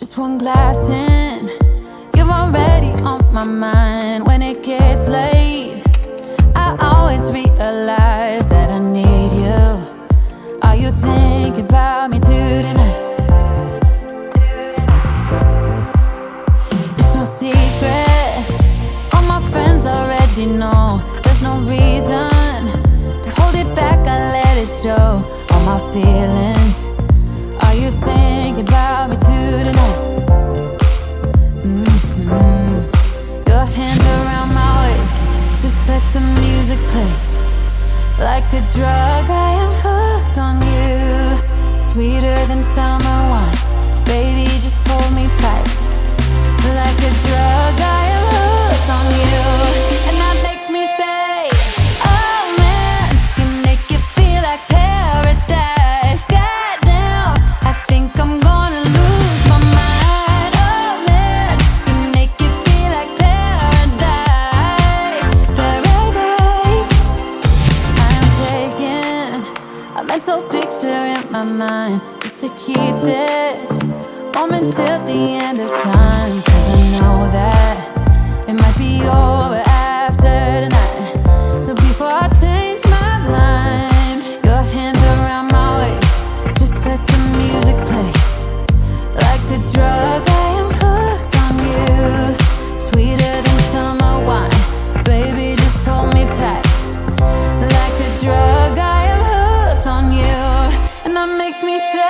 Just one glass in, you're already on my mind. When it gets late, I always realize that I need you. Are you thinking about me too tonight? It's no secret, all my friends already know. There's no reason to hold it back, I let it show. All my feelings, are you thinking about me too tonight? Your hands around my waist, just let the music play. Like a drug, I am hooked on you. Sweeter than summer wine, baby, just hold me tight. Like a drug, I am hooked on you. And that makes me say, oh man, you make it feel like paradise. Goddamn, I think I'm gonna lose my mind. Oh man, you make it feel like paradise. Paradise. I'm taking a mental picture in my mind, just to keep this moment till the end of time. 'Cause I know that it might be over after tonight. So before I change my mind, your hands around my waist, just let the music play. Like a drug, I am hooked on you. Sweeter than summer wine, baby, just hold me tight. Like a drug, I am hooked on you. And that makes me say,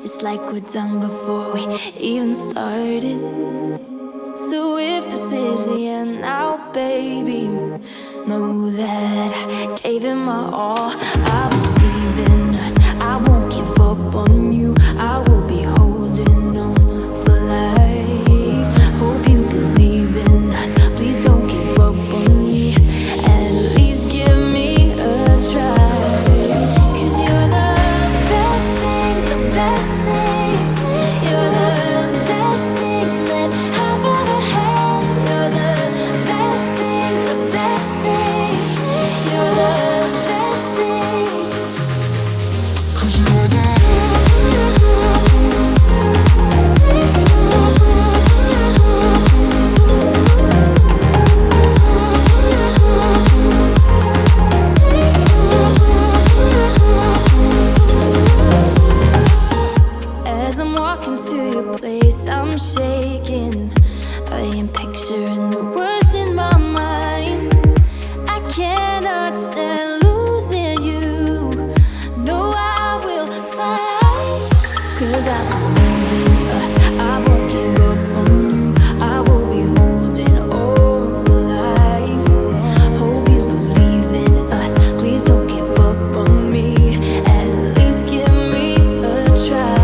it's like we're done before we even started. So if this is the end now, baby, know that I gave it my all. I believe in us, I won't give up on you. I will be holding on for life. Hope you believe in us, please don't give up on me. At least give me a try. 'Cause you're the best thing, the best thing. You're the best thing that I've ever had. You're the best thing, the best thing. You're the best thing. 'Cause you're the as I'm walking to your place, I'm shaking. I am picturing the words in my mind. I cannot stand losing you. No, I will fight. 'Cause I believe in us, I won't give up on you. I will be holding on for life. Hope you believe in us, please don't give up on me. At least give me a try.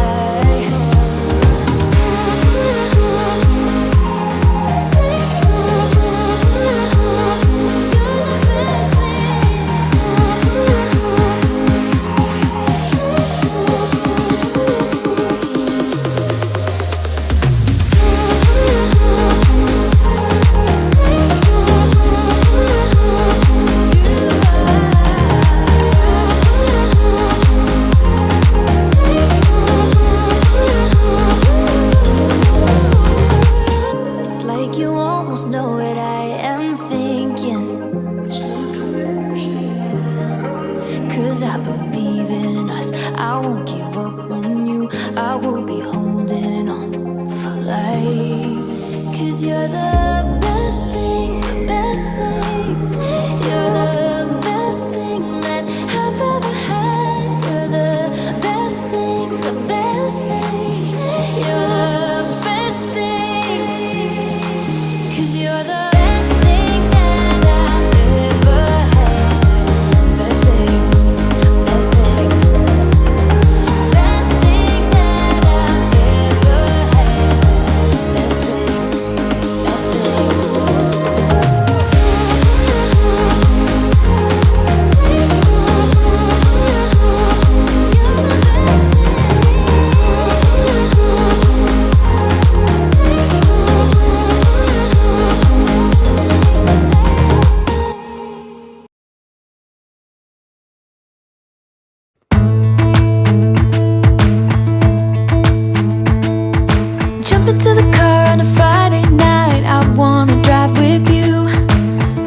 Jump into the car on a Friday night, I wanna drive with you.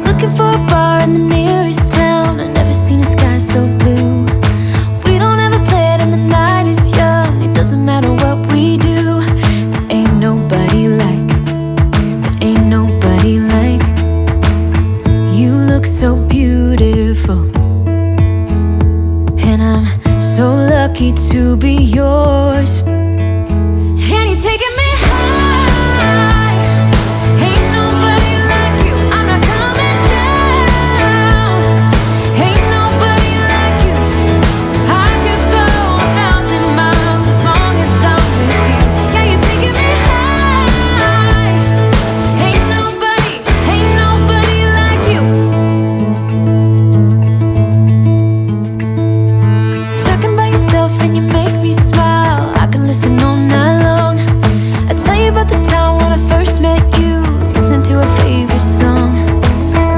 Looking for a bar in the nearest town, I've never seen a sky so blue. We don't ever play it and the night is young, it doesn't matter what we do. There ain't nobody like, there ain't nobody like. You look so beautiful, and I'm so lucky to be yours. And you're taking me high, ain't nobody like you. I'm not coming down, ain't nobody like you. I could go 1,000 miles as long as I'm with you. Yeah, you're taking me high, ain't nobody like you. Talking about yourself and you make me smile, I can listen all night long. I tell you about the time when I first met you, listening to our favorite song.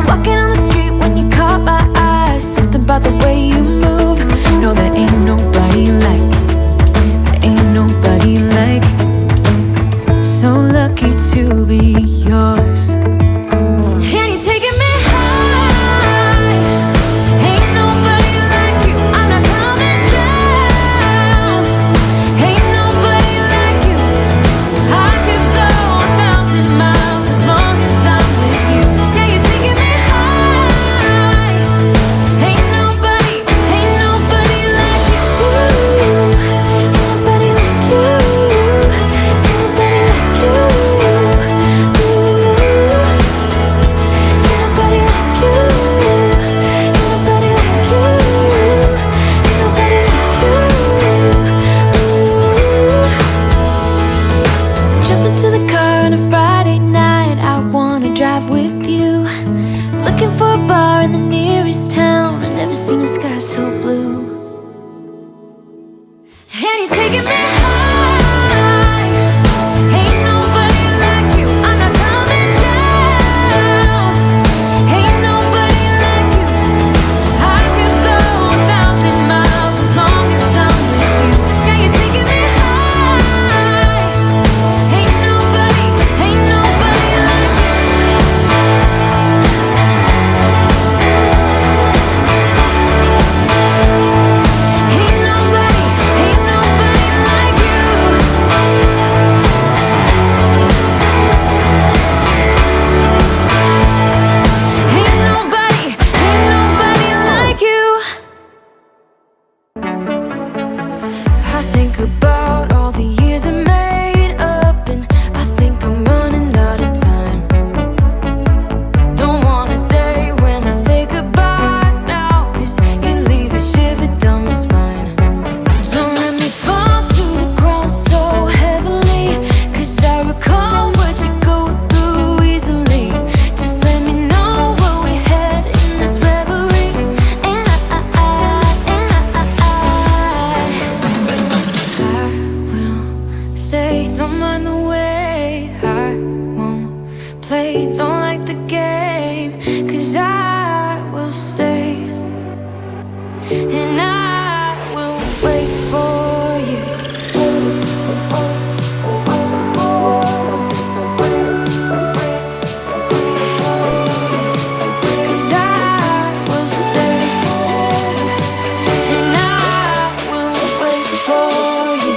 Walking on the street when you caught my eye, something about the way you move. No, there ain't nobody like, there ain't nobody like. So lucky to be yours. And you're taking me high, ain't nobody like you. I'm not coming down, ain't nobody like you. I could go 1,000 miles as long as I'm with you. Yeah, you're taking me high, ain't nobody like you. Ain't nobody like you, ain't nobody like you. Ain't nobody like you, ain't nobody like you, ain't nobody like you. Jump into the car on a Friday night, I wanna drive with you. Looking for a bar in the nearest town, I've never seen a sky so blue. And you're taking me high, ain't nobody like you. I'm not coming down, ain't nobody like you. I could go 1,000 miles as long as I'm with you. Yeah, you're taking me high, ain't nobody like you. Ain't nobody like you. Ain't nobody like you. I think about all the years I made up, and I think I'm running out of time. Don't want a day when I say goodbye now, 'cause you leave a shiver down my spine. Don't let me fall to the ground so heavily, 'cause I recall what you go through easily. Just let me know what we had in this reverie, and I will stay. Don't mind the way I won't play. Don't like the game, 'cause I will stay, and I will wait for you. 'Cause I will stay, and I will wait for you.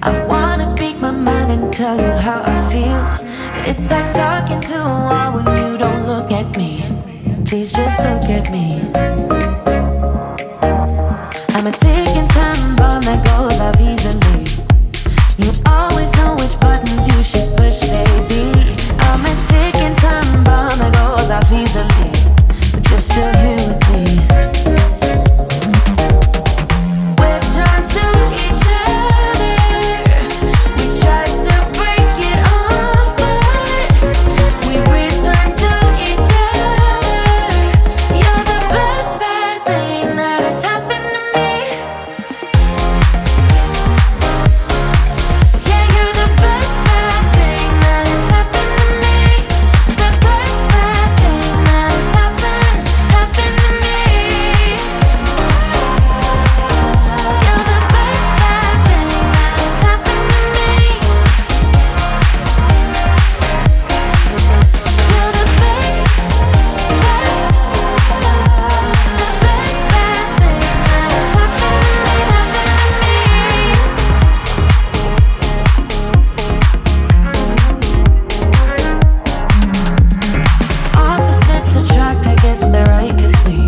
I wanna speak my mind and tell you how I feel, but it's like talking to a wall when you don't look at me. Please just look at me. I'm a ticking time bomb that goes off easily. You always know which buttons you should push, baby. I'm a ticking time bomb that goes off easily, but you're still here with me. We're drawn to each other. We try to break it off, but we return to each other. You're the best bad thing that has happened to me. Yeah, you're the best bad thing that has happened to me. The best bad thing that has happened to me. You're the best bad thing that has happened to me. You're the best, best, the best bad thing that has happened to me. Opposites attract, I guess they're right, 'cause we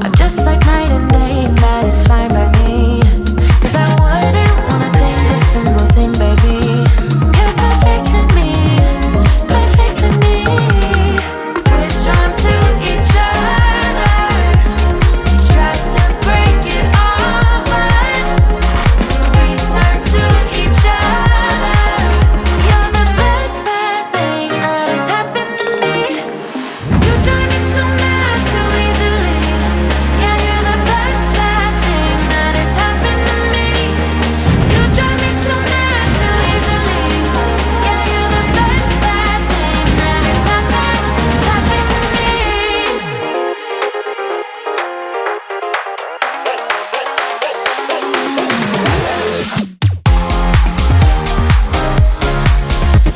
are just like night and day, and that is fine by me. 'Cause I wouldn't wanna change a single thing, baby. You're perfect to me, perfect to me. We're drawn to each other. We try to break it off, but return to each other. You're the best bad thing that has happened to me. You drive me so mad too easily. Yeah, you're the best bad thing that has happened to me. You drive me so mad too easily. Yeah, you're the best bad thing that has happened to me.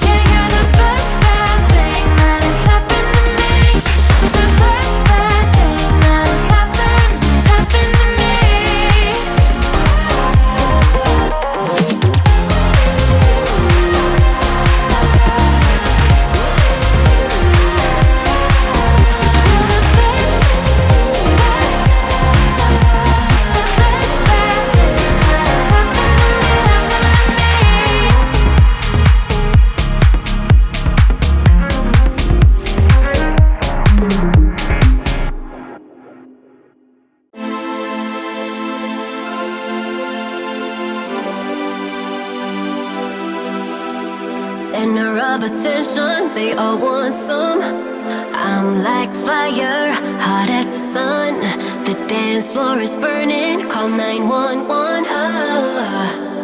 Yeah, you're the best bad thing that has happened to me. The best bad thing that has happened to me. Center of attention, they all want some. I'm like fire, hot as the sun. The dance floor is burning, call 911.